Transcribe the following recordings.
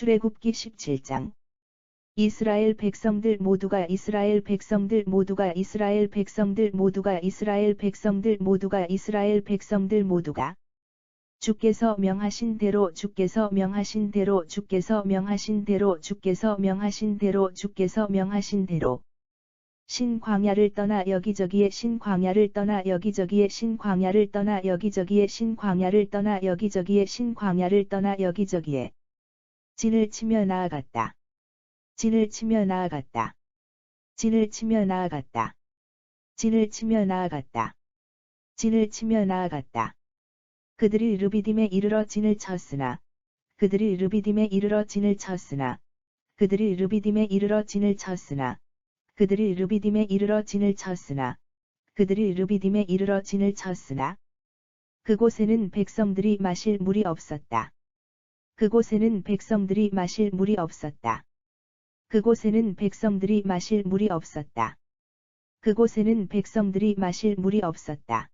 출애굽기 17장. 이스라엘 백성들 모두가 이스라엘 백성들 모두가 이스라엘 백성들 모두가 이스라엘 백성들 모두가 이스라엘 백성들 모두가 주께서 명하신 대로 주께서 명하신 대로 주께서 명하신 대로 주께서 명하신 대로 주께서 명하신 대로 신 광야를 떠나 여기저기에 신 광야를 떠나 여기저기에 신 광야를 떠나 여기저기에 신 광야를 떠나 여기저기에 신 광야를 떠나 여기저기에 진을 치며 나아갔다. 진을 치며 나아갔다. 진을 치며 나아갔다. 진을 치며 나아갔다. 진을 치며 나아갔다. 그들이 르비딤에 이르러 진을 쳤으나 그들이 르비딤에 이르러 진을 쳤으나 그들이 르비딤에 이르러 진을 쳤으나 그들이 르비딤에 이르러 진을 쳤으나 그들이 르비딤에 이르러 진을 쳤으나 그곳에는 백성들이 마실 물이 없었다. 그곳에는 백성들이 마실 물이 없었다. 그곳에는 백성들이 마실 물이 없었다. 그곳에는 백성들이 마실 물이 없었다.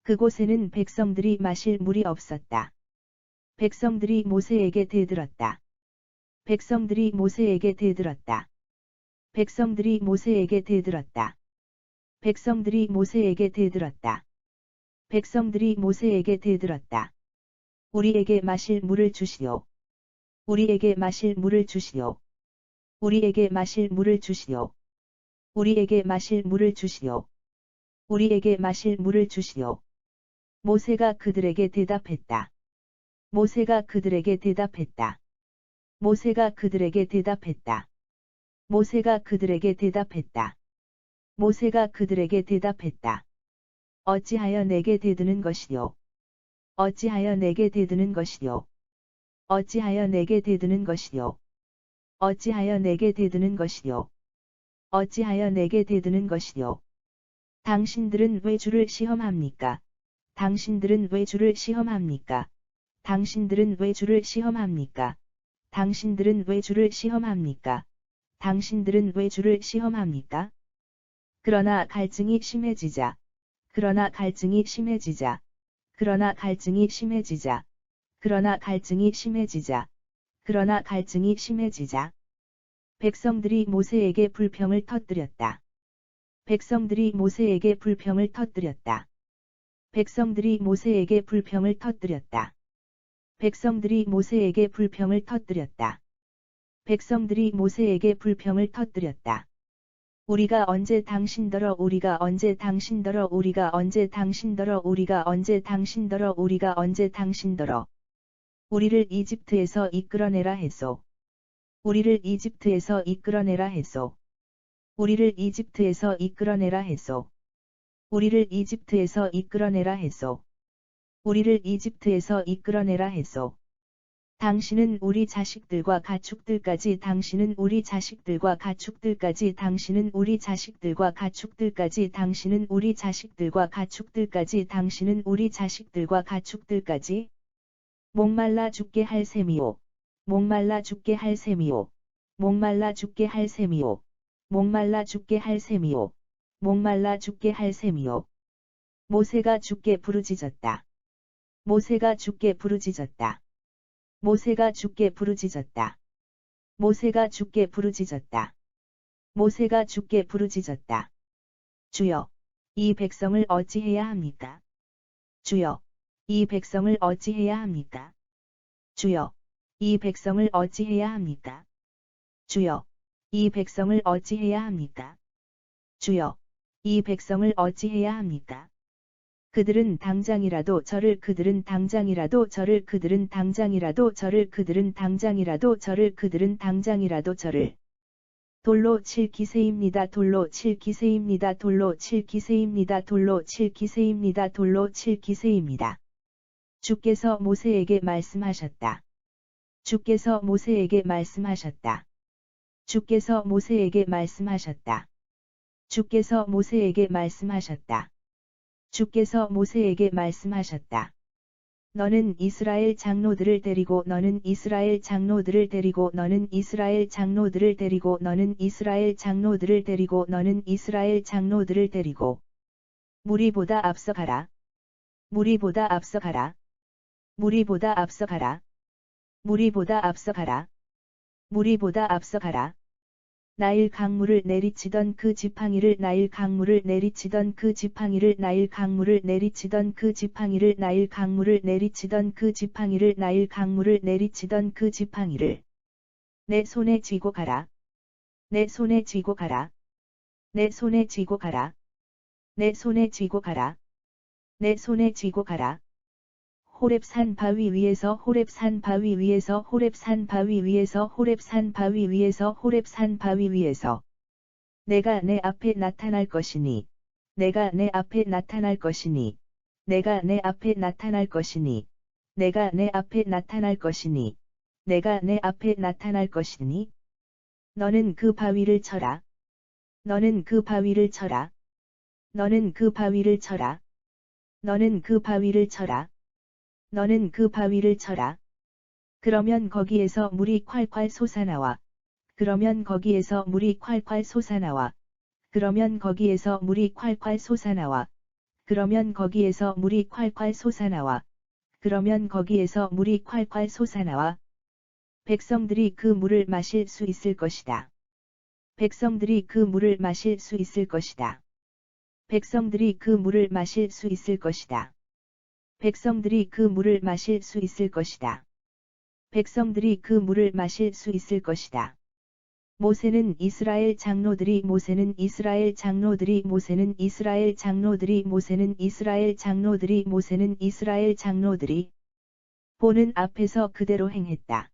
그곳에는 백성들이 마실 물이 없었다. 백성들이 모세에게 대들었다. 백성들이 모세에게 대들었다. 백성들이 모세에게 대들었다. 백성들이 모세에게 대들었다. 백성들이 모세에게 대들었다. 우리에게 마실 물을 주시오. 우리에게 마실 물을 주시오. 우리에게 마실 물을 주시오. 우리에게 마실 물을 주시오. 우리에게 마실 물을 주시오. 모세가 그들에게 대답했다. 모세가 그들에게 대답했다. 모세가 그들에게 대답했다. 모세가 그들에게 대답했다. 모세가 그들에게 대답했다. 어찌하여 내게 대드는 것이요? 어찌하여 내게 대드는 것이요? 어찌하여 내게 대드는 것이요? 어찌하여 내게 대드는 것이요? 어찌하여 내게 대드는 것이요? 당신들은 왜 주를 시험합니까? 당신들은 왜 주를 시험합니까? 당신들은 왜 주를 시험합니까? 당신들은 왜 주를 시험합니까? 당신들은 왜 주를 시험합니까? 그러나 갈증이 심해지자. 그러나 갈증이 심해지자. 그러나 갈증이 심해지자. 그러나 갈증이 심해지자. 그러나 갈증이 심해지자. 백성들이 모세에게 불평을 터뜨렸다. 백성들이 모세에게 불평을 터뜨렸다. 백성들이 모세에게 불평을 터뜨렸다. 백성들이 모세에게 불평을 터뜨렸다. 백성들이 모세에게 불평을 터뜨렸다. 우리가 언제 당신더러 우리가 언제 당신더러 우리가 언제 당신더러 우리가 언제 당신더러 우리가 언제 당신더러 우리를 이집트에서 이끌어내라 했소. 우리를 이집트에서 이끌어내라 했소. 우리를 이집트에서 이끌어내라 했소. 우리를 이집트에서 이끌어내라 했소. 우리를 이집트에서 이끌어내라 했소. 당신은 우리 자식들과 가축들까지 당신은 우리 자식들과 가축들까지 당신은 우리 자식들과 가축들까지 당신은 우리 자식들과 가축들까지 당신은 우리 자식들과 가축들까지 목말라 죽게 할 셈이오. 목말라 죽게 할 셈이오. 목말라 죽게 할 셈이오. 목말라 죽게 할 셈이오. 목말라 죽게 할 셈이오. 모세가 죽게 부르짖었다. 모세가 죽게 부르짖었다. 모세가 죽게 부르짖었다. 모세가 죽게 부르짖었다. 모세가 죽게 부르짖었다. 주여, 이 백성을 어찌해야 합니까? 주여, 이 백성을 어찌해야 합니까? 주여, 이 백성을 어찌해야 합니까? 주여, 이 백성을 어찌해야 합니까? 주여, 이 백성을 어찌해야 합니까? 그들은 당장이라도 저를 그들은 당장이라도 저를 그들은 당장이라도 저를 그들은 당장이라도 저를 그들은 당장이라도 저를 돌로 칠 기세입니다. 돌로 칠 기세입니다. 돌로 칠 기세입니다. 돌로 칠 기세입니다. 돌로 칠 기세입니다. 주께서 모세에게 말씀하셨다. 주께서 모세에게 말씀하셨다. 주께서 모세에게 말씀하셨다. 주께서 모세에게 말씀하셨다. 주께서 모세에게 말씀하셨다. 너는 이스라엘 장로들을 데리고 너는 이스라엘 장로들을 데리고 너는 이스라엘 장로들을 데리고 너는 이스라엘 장로들을 데리고 너는 이스라엘 장로들을 데리고 무리보다 앞서가라. 무리보다 앞서가라. 무리보다 앞서가라. 무리보다 앞서가라. 무리보다 앞서가라. 나일 강물을 내리치던 그 지팡이를 나일 강물을 내리치던 그 지팡이를 나일 강물을 내리치던 그 지팡이를 나일 강물을 내리치던 그 지팡이를 나일 강물을 내리치던 그 지팡이를 내 손에 쥐고 가라. 내 손에 쥐고 가라. 내 손에 쥐고 가라. 내 손에 쥐고 가라. 내 손에 쥐고 가라. 호렙산 바위 위에서 호렙산 바위 위에서 호렙산 바위 위에서 호렙산 바위 위에서 호렙산 바위 위에서 내가 내 앞에 나타날 것이니 내가 내 앞에 나타날 것이니 내가 내 앞에 나타날 것이니 내가 내 앞에 나타날 것이니 내가 내 앞에 나타날 것이니 너는 그 바위를 쳐라. 너는 그 바위를 쳐라. 너는 그 바위를 쳐라. 너는 그 바위를 쳐라. 너는 그 바위를 쳐라. 그러면 거기에서 물이 콸콸 솟아나와. 그러면 거기에서 물이 콸콸 솟아나와. 그러면 거기에서 물이 콸콸 솟아나와. 그러면 거기에서 물이 콸콸 솟아나와. 그러면 거기에서 물이 콸콸 솟아나와. 백성들이 그 물을 마실 수 있을 것이다. 백성들이 그 물을 마실 수 있을 것이다. 백성들이 그 물을 마실 수 있을 것이다. 백성들이 그 물을 마실 수 있을 것이다. 백성들이 그 물을 마실 수 있을 것이다. 모세는 이스라엘 장로들이 모세는 이스라엘 장로들이 모세는 이스라엘 장로들이 모세는 이스라엘 장로들이 모세는 이스라엘 장로들이 보는 앞에서 그대로 행했다.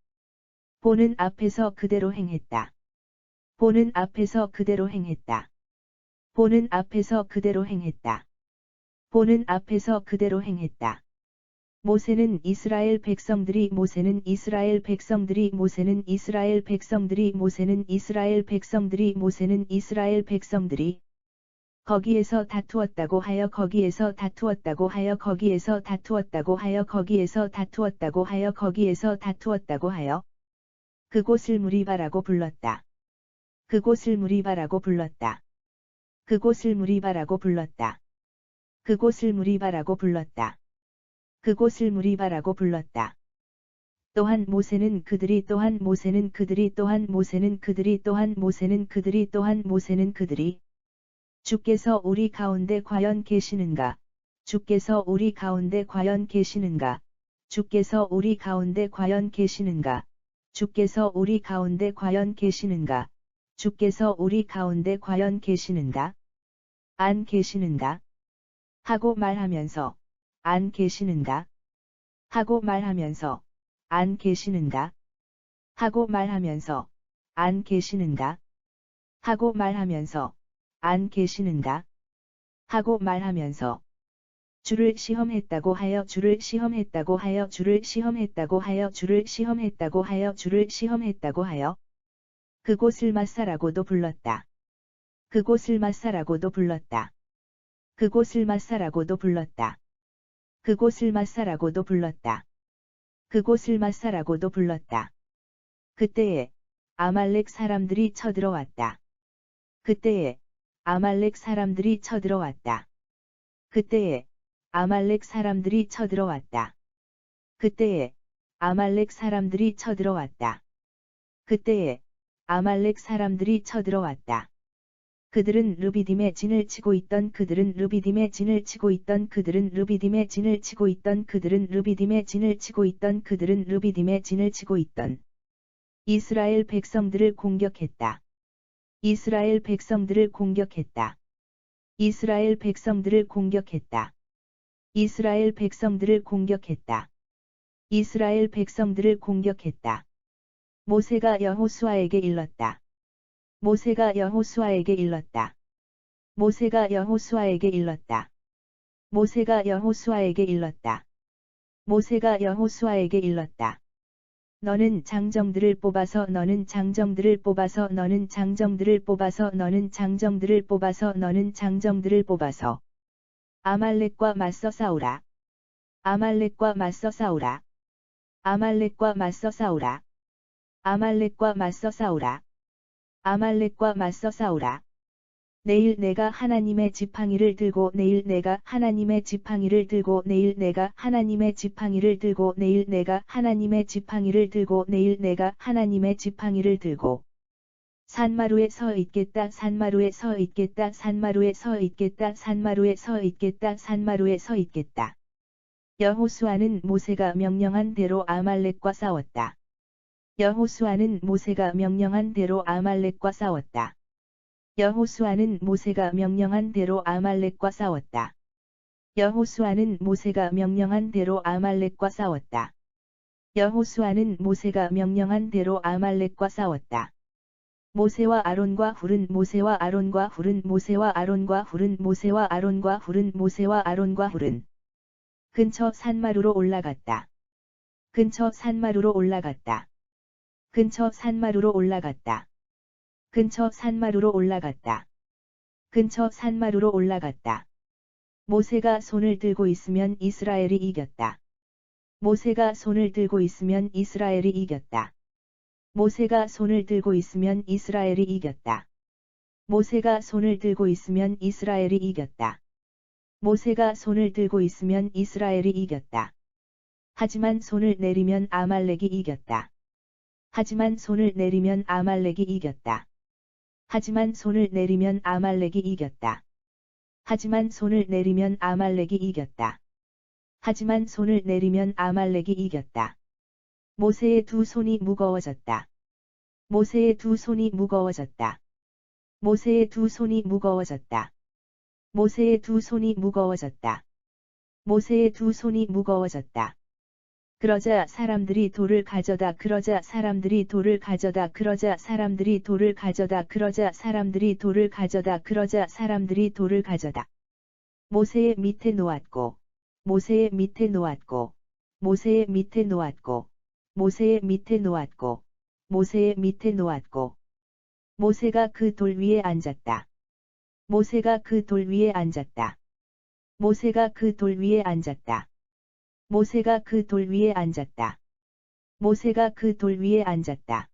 보는 앞에서 그대로 행했다. 보는 앞에서 그대로 행했다. 보는 앞에서 그대로 행했다. 보는 앞에서 그대로 행했다. 모세는 이스라엘 백성들이 모세는 이스라엘 백성들이 모세는 이스라엘 백성들이 모세는 이스라엘 백성들이 모세는 이스라엘 백성들이 거기에서 다투었다고 하여 거기에서 다투었다고 하여 거기에서 다투었다고 하여 거기에서 다투었다고 하여 거기에서 다투었다고 하여 그곳을 무리바라고 불렀다. 그곳을 무리바라고 불렀다. 그곳을 무리바라고 불렀다. 그곳을 무리바라고 불렀다. 그곳을 무리바라고 불렀다. 또한 모세는 그들이 또한 모세는 그들이 또한 모세는 그들이 또한 모세는 그들이 또한 모세는 그들이 주께서 우리 가운데 과연 계시는가? 주께서 우리 가운데 과연 계시는가? 주께서 우리 가운데 과연 계시는가? 주께서 우리 가운데 과연 계시는가? 주께서 우리 가운데 과연 계시는가? 안 계시는가? 하고 말하면서 안 계시는가? 하고 말하면서 안 계시는가? 하고 말하면서 안 계시는가? 하고 말하면서 안 계시는가? 하고 말하면서 주를 시험했다고 하여 주를 시험했다고 하여 주를 시험했다고 하여 주를 시험했다고 하여 주를 시험했다고 하여 그곳을 마사라고도 불렀다. 그곳을 마사라고도 불렀다. 그곳을 마사라고도 불렀다. 그곳을 마사라고도 불렀다. 그곳을 마사라고도 불렀다. 그때에 아말렉 사람들이 쳐들어왔다. 그때에 아말렉 사람들이 쳐들어왔다. 그때에 아말렉 사람들이 쳐들어왔다. 그때에 아말렉 사람들이 쳐들어왔다. 그때에 아말렉 사람들이 쳐들어왔다. 그들은 르비딤의 진을 치고 있던 그들은 르비딤의 진을 치고 있던 그들은 르비딤의 진을 치고 있던 그들은 르비딤의 진을 치고 있던 그들은 르비딤의 진을 치고 있던 이스라엘 백성들을 공격했다. 이스라엘 백성들을 공격했다. 이스라엘 백성들을 공격했다. 이스라엘 백성들을 공격했다. 이스라엘 백성들을 공격했다. 모세가 여호수아에게 일렀다. 모세가 여호수아에게 일렀다. 모세가 여호수아에게 일렀다. 모세가 여호수아에게 일렀다. 모세가 여호수아에게 일렀다. 너는 장정들을 뽑아서 너는 장정들을 뽑아서 너는 장정들을 뽑아서 너는 장정들을 뽑아서 너는 장정들을 뽑아서 아말렉과 맞서 싸우라. 아말렉과 맞서 싸우라. 아말렉과 맞서 싸우라. 아말렉과 맞서 싸우라. 아말렉과 맞서 싸우라. 내일 내가 하나님의 지팡이를 들고 내일 내가 하나님의 지팡이를 들고 내일 내가 하나님의 지팡이를 들고 내일 내가 하나님의 지팡이를 들고 내일 내가 하나님의 지팡이를 들고 산마루에 서 있겠다 산마루에 서 있겠다 산마루에 서 있겠다 산마루에 서 있겠다 산마루에 서 있겠다. 여호수아는 모세가 명령한 대로 아말렉과 싸웠다. 여호수아는 모세가 명령한 대로 아말렉과 싸웠다. 여호수아는 모세가 명령한 대로 아말렉과 싸웠다. 여호수아는 모세가 명령한 대로 아말렉과 싸웠다. 여호수아는 모세가 명령한 대로 아말렉과 싸웠다. 모세와 아론과 훌은 모세와 아론과 훌은 모세와 아론과 훌은 모세와 아론과 훌은 모세와 아론과 훌은 근처 산마루로 올라갔다. 근처 산마루로 올라갔다. 근처 산마루로 올라갔다. 근처 산마루로 올라갔다. 근처 산마루로 올라갔다. 모세가 손을 들고 있으면 이스라엘이 이겼다. 모세가 손을 들고 있으면 이스라엘이 이겼다. 모세가 손을 들고 있으면 이스라엘이 이겼다. 모세가 손을 들고 있으면 이스라엘이 이겼다. 모세가 손을 들고 있으면 이스라엘이 이겼다. 하지만 손을 내리면 아말렉이 이겼다. 하지만 손을 내리면 아말렉이 이겼다. 하지만 손을 내리면 아말렉이 이겼다. 하지만 손을 내리면 아말렉이 이겼다. 하지만 손을 내리면 아말렉이 이겼다. 모세의 두 손이 무거워졌다. 모세의 두 손이 무거워졌다. 모세의 두 손이 무거워졌다. 모세의 두 손이 무거워졌다. 모세의 두 손이 무거워졌다. 그러자 사람들이 돌을 가져다 그러자 사람들이 돌을 가져다 그러자 사람들이 돌을 가져다 그러자 사람들이 돌을 가져다 그러자 사람들이 돌을 가져다 모세의 밑에 놓았고 모세의 밑에 놓았고 모세의 밑에 놓았고 모세의 밑에 놓았고 모세의 밑에 놓았고 모세가 그 돌 위에 앉았다. 모세가 그 돌 위에 앉았다. 모세가 그 돌 위에 앉았다. 모세가 그 돌 위에 앉았다. 모세가 그 돌 위에 앉았다.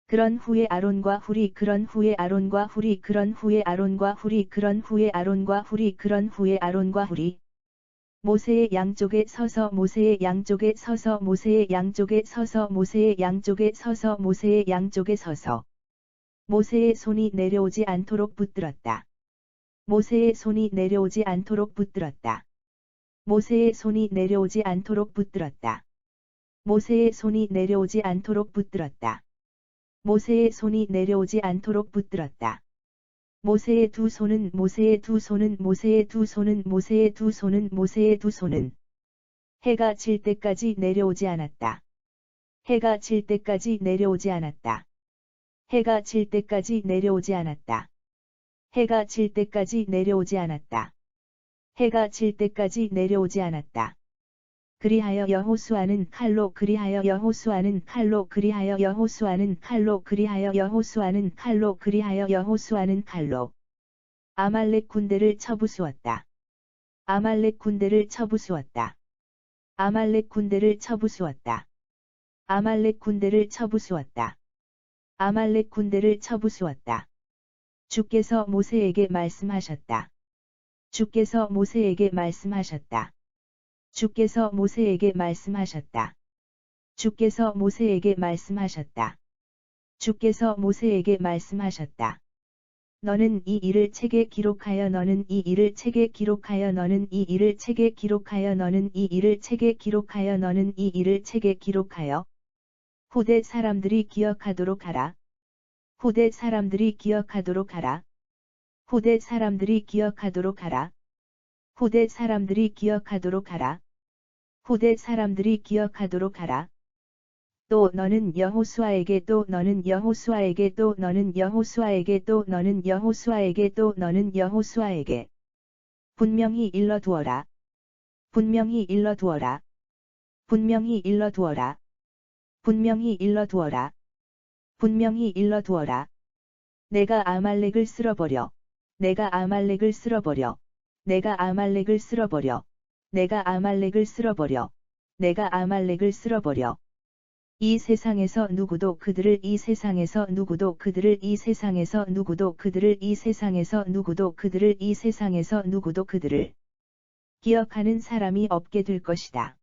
그런 후에 아론과 훌이 그런 후에 아론과 훌이 그런 후에 아론과 훌이 그런 후에 아론과 훌이 그런 후에 아론과 훌이 모세의 양쪽에 서서 모세의 양쪽에 서서 모세의 양쪽에 서서 모세의 양쪽에 서서 모세의 양쪽에 서서 모세의 손이 내려오지 않도록 붙들었다. 모세의 손이 내려오지 않도록 붙들었다. 모세의 손이 내려오지 않도록 붙들었다. 모세의 손이 내려오지 않도록 붙들었다. 모세의 손이 내려오지 않도록 붙들었다. 모세의 두 손은 모세의 두 손은 모세의 두 손은 모세의 두 손은 모세의 두 손은 해가 질 때까지 내려오지 않았다. 해가 질 때까지 내려오지 않았다. 해가 질 때까지 내려오지 않았다. 해가 질 때까지 내려오지 않았다. 해가 질 때까지 내려오지 않았다. 그리하여 여호수아는 칼로 그리하여 여호수아는 칼로 그리하여 여호수아는 칼로 그리하여 여호수아는 칼로 그리하여 여호수아는 칼로 아말렉 군대를 쳐부수었다. 아말렉 군대를 쳐부수었다. 아말렉 군대를 쳐부수었다. 아말렉 군대를 쳐부수었다. 아말렉 군대를 쳐부수었다. 주께서 모세에게 말씀하셨다. 주께서 모세에게 말씀하셨다. 주께서 모세에게 말씀하셨다. 주께서 모세에게 말씀하셨다. 주께서 모세에게 말씀하셨다. 너는 이 일을 책에 기록하여 너는 이 일을 책에 기록하여 너는 이 일을 책에 기록하여 너는 이 일을 책에 기록하여 너는 이 일을 책에 기록하여 후대 사람들이 기억하도록 하라. 후대 사람들이 기억하도록 하라. 후대 사람들이 기억하도록 하라. 후대 사람들이 기억하도록 하라. 후대 사람들이 기억하도록 하라. 또 너는 여호수아에게 또 너는 여호수아에게 또 너는 여호수아에게 또 너는 여호수아에게 또 너는 여호수아에게 분명히 일러두어라. 분명히 일러두어라. 분명히 일러두어라. 분명히 일러두어라. 분명히 일러두어라. 내가 아말렉을 쓸어버려. 내가 아말렉을 쓸어버려. 내가 아말렉을 쓸어버려. 내가 아말렉을 쓸어버려. 내가 아말렉을 쓸어버려. 이 세상에서 누구도 그들을 이 세상에서 누구도 그들을 이 세상에서 누구도 그들을 이 세상에서 누구도 그들을 이 세상에서 누구도 그들을 기억하는 사람이 없게 될 것이다.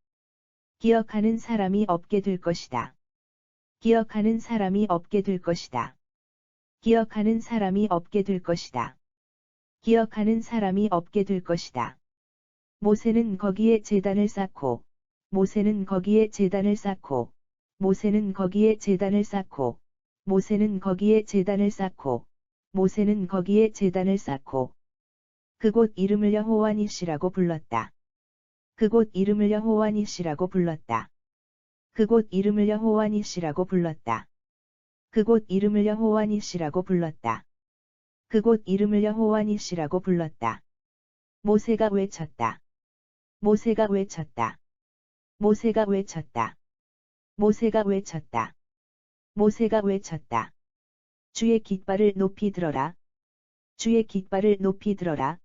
기억하는 사람이 없게 될 것이다. 기억하는 사람이 없게 될 것이다. 기억하는 사람이 없게 될 것이다. 기억하는 사람이 없게 될 것이다. 모세는 거기에 제단을 쌓고 모세는 거기에 제단을 쌓고 모세는 거기에 제단을 쌓고 모세는 거기에 제단을 쌓고 모세는 거기에 제단을 쌓고 그곳 이름을 여호와 니시라고 불렀다. 그곳 이름을 여호와 니시라고 불렀다. 그곳 이름을 여호와 니시라고 불렀다. 그곳 이름을 여호와 니시라고 불렀다. 그곳 이름을 여호와 니시라고 불렀다. 모세가 외쳤다. 모세가 외쳤다. 모세가 외쳤다. 모세가 외쳤다. 모세가 외쳤다. 주의 깃발을 높이 들어라. 주의 깃발을 높이 들어라.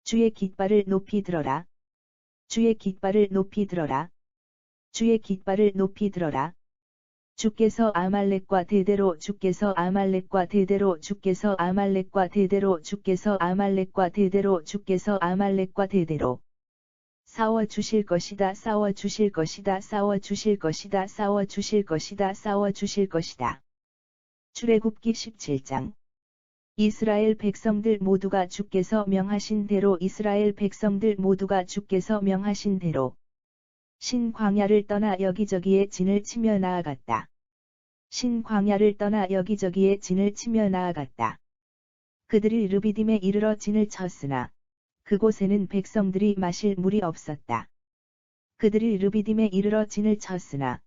주의 깃발을 높이 들어라. 주의 깃발을 높이 들어라. 주의 깃발을 높이 들어라. 주께서 아말렉과 대대로 주께서 아말렉과 대대로 주께서 아말렉과 대대로 주께서 아말렉과 대대로 주께서 아말렉과 대대로 싸워 주실 것이다. 싸워 주실 것이다. 싸워 주실 것이다. 싸워 주실 것이다. 싸워 주실 것이다. 출애굽기 17장. 이스라엘 백성들 모두가 주께서 명하신 대로 이스라엘 백성들 모두가 주께서 명하신 대로 신 광야를 떠나 여기저기에 진을 치며 나아갔다. 신 광야를 떠나 여기저기에 진을 치며 나아갔다. 그들이 르비딤에 이르러 진을 쳤으나 그곳에는 백성들이 마실 물이 없었다. 그들이 르비딤에 이르러 진을 쳤으나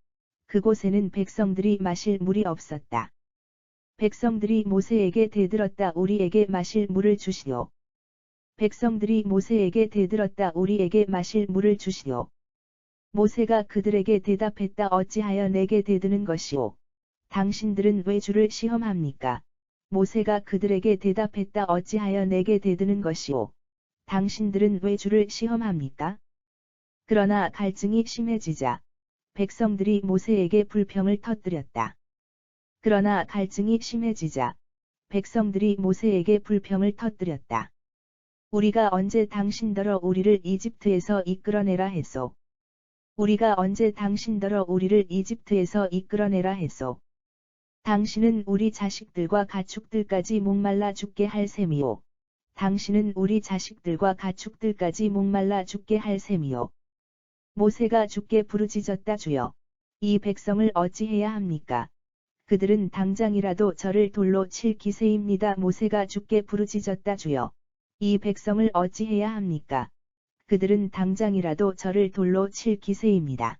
그곳에는 백성들이 마실 물이 없었다. 백성들이 모세에게 대들었다. 우리에게 마실 물을 주시오. 백성들이 모세에게 대들었다. 우리에게 마실 물을 주시오. 모세가 그들에게 대답했다. 어찌하여 내게 대드는 것이오. 당신들은 왜 주를 시험합니까? 모세가 그들에게 대답했다. 어찌하여 내게 대드는 것이오. 당신들은 왜 주를 시험합니까? 그러나 갈증이 심해지자 백성들이 모세에게 불평을 터뜨렸다. 그러나 갈증이 심해지자 백성들이 모세에게 불평을 터뜨렸다. 우리가 언제 당신더러 우리를 이집트에서 이끌어내라 했소. 우리가 언제 당신더러 우리를 이집트에서 이끌어내라 했소. 당신은 우리 자식들과 가축들까지 목말라 죽게 할 셈이오. 당신은 우리 자식들과 가축들까지 목말라 죽게 할 셈이오. 모세가 주께 부르짖었다. 주여, 이 백성을 어찌해야 합니까? 그들은 당장이라도 저를 돌로 칠 기세입니다. 모세가 주께 부르짖었다. 주여, 이 백성을 어찌해야 합니까? 그들은 당장이라도 저를 돌로 칠 기세입니다.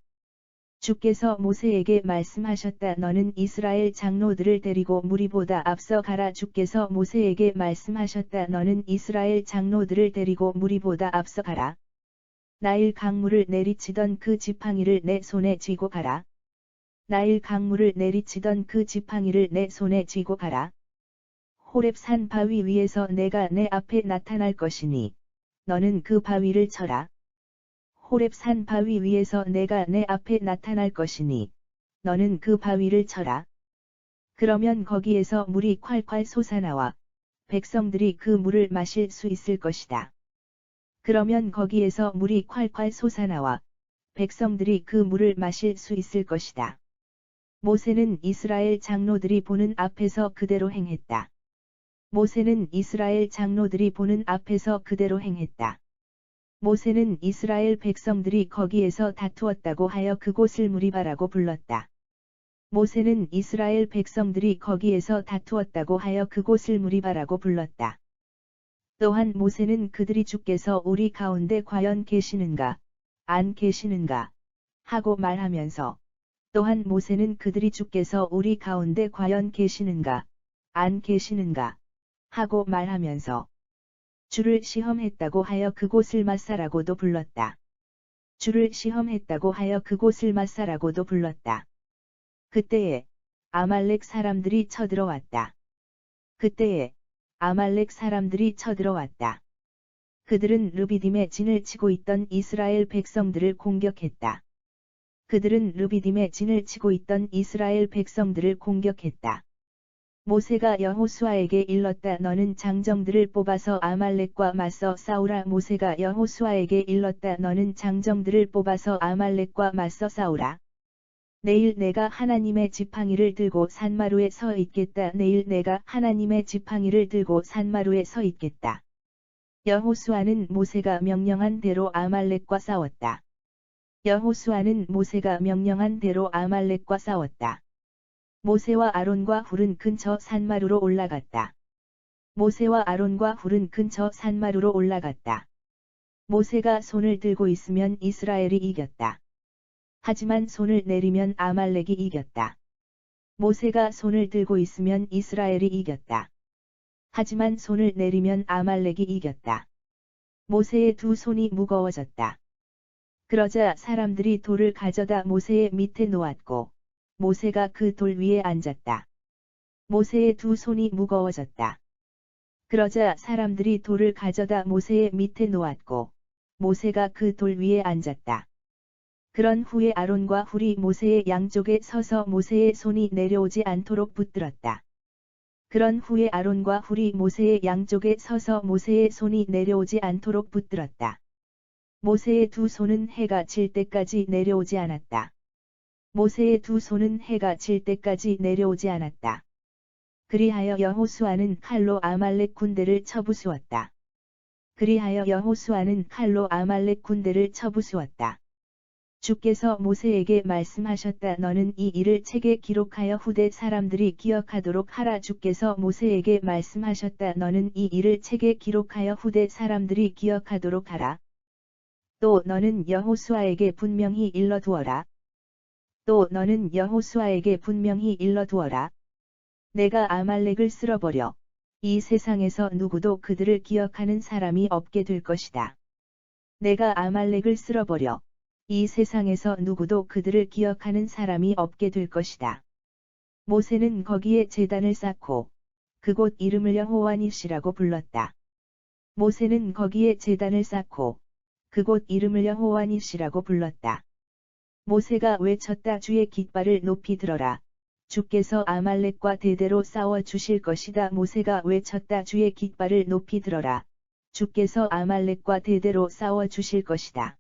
주께서 모세에게 말씀하셨다. 너는 이스라엘 장로들을 데리고 무리보다 앞서 가라. 주께서 모세에게 말씀하셨다. 너는 이스라엘 장로들을 데리고 무리보다 앞서 가라. 나일 강물을 내리치던 그 지팡이를 내 손에 쥐고 가라. 나일 강물을 내리치던 그 지팡이를 내 손에 쥐고 가라. 호렙산 바위 위에서 내가 내 앞에 나타날 것이니 너는 그 바위를 쳐라. 호렙산 바위 위에서 내가 내 앞에 나타날 것이니 너는 그 바위를 쳐라. 그러면 거기에서 물이 콸콸 솟아나와 백성들이 그 물을 마실 수 있을 것이다. 그러면 거기에서 물이 콸콸 솟아나와 백성들이 그 물을 마실 수 있을 것이다. 모세는 이스라엘 장로들이 보는 앞에서 그대로 행했다. 모세는 이스라엘 장로들이 보는 앞에서 그대로 행했다. 모세는 이스라엘 백성들이 거기에서 다투었다고 하여 그곳을 무리바라고 불렀다. 모세는 이스라엘 백성들이 거기에서 다투었다고 하여 그곳을 무리바라고 불렀다. 또한 모세는 그들이 주께서 우리 가운데 과연 계시는가, 안 계시는가 하고 말하면서 또한 모세는 그들이 주께서 우리 가운데 과연 계시는가, 안 계시는가 하고 말하면서 주를 시험했다고 하여 그곳을 마사라고도 불렀다. 주를 시험했다고 하여 그곳을 마사라고도 불렀다. 그때에 아말렉 사람들이 쳐들어왔다. 그때에 아말렉 사람들이 쳐들어왔다. 그들은 르비딤에 진을 치고 있던 이스라엘 백성들을 공격했다. 그들은 르비딤에 진을 치고 있던 이스라엘 백성들을 공격했다. 모세가 여호수아에게 일렀다. 너는 장정들을 뽑아서 아말렉과 맞서 싸우라. 모세가 여호수아에게 일렀다. 너는 장정들을 뽑아서 아말렉과 맞서 싸우라. 내일 내가 하나님의 지팡이를 들고 산마루에 서 있겠다. 내일 내가 하나님의 지팡이를 들고 산마루에 서 있겠다. 여호수아는 모세가 명령한 대로 아말렉과 싸웠다. 여호수아는 모세가 명령한 대로 아말렉과 싸웠다. 모세와 아론과 훌은 근처 산마루로 올라갔다. 모세와 아론과 훌은 근처 산마루로 올라갔다. 모세가 손을 들고 있으면 이스라엘이 이겼다. 하지만 손을 내리면 아말렉이 이겼다. 모세가 손을 들고 있으면 이스라엘이 이겼다. 하지만 손을 내리면 아말렉이 이겼다. 모세의 두 손이 무거워졌다. 그러자 사람들이 돌을 가져다 모세의 밑에 놓았고 모세가 그 돌 위에 앉았다. 모세의 두 손이 무거워졌다. 그러자 사람들이 돌을 가져다 모세의 밑에 놓았고 모세가 그 돌 위에 앉았다. 그런 후에 아론과 훌이 모세의 양쪽에 서서 모세의 손이 내려오지 않도록 붙들었다. 그런 후에 아론과 훌이 모세의 양쪽에 서서 모세의 손이 내려오지 않도록 붙들었다. 모세의 두 손은 해가 질 때까지 내려오지 않았다. 모세의 두 손은 해가 질 때까지 내려오지 않았다. 그리하여 여호수아는 칼로 아말렉 군대를 쳐부수었다. 그리하여 여호수아는 칼로 아말렉 군대를 쳐부수었다. 주께서 모세에게 말씀하셨다. 너는 이 일을 책에 기록하여 후대 사람들이 기억하도록 하라. 주께서 모세에게 말씀하셨다. 너는 이 일을 책에 기록하여 후대 사람들이 기억하도록 하라. 또 너는 여호수아에게 분명히 일러두어라. 또 너는 여호수아에게 분명히 일러두어라. 내가 아말렉을 쓸어버려 이 세상에서 누구도 그들을 기억하는 사람이 없게 될 것이다. 내가 아말렉을 쓸어버려 이 세상에서 누구도 그들을 기억하는 사람이 없게 될 것이다. 모세는 거기에 제단을 쌓고 그곳 이름을 여호와 니시라고 불렀다. 모세는 거기에 제단을 쌓고 그곳 이름을 여호와 니시라고 불렀다. 모세가 외쳤다. 주의 깃발을 높이 들어라. 주께서 아말렉과 대대로 싸워 주실 것이다. 모세가 외쳤다. 주의 깃발을 높이 들어라. 주께서 아말렉과 대대로 싸워 주실 것이다.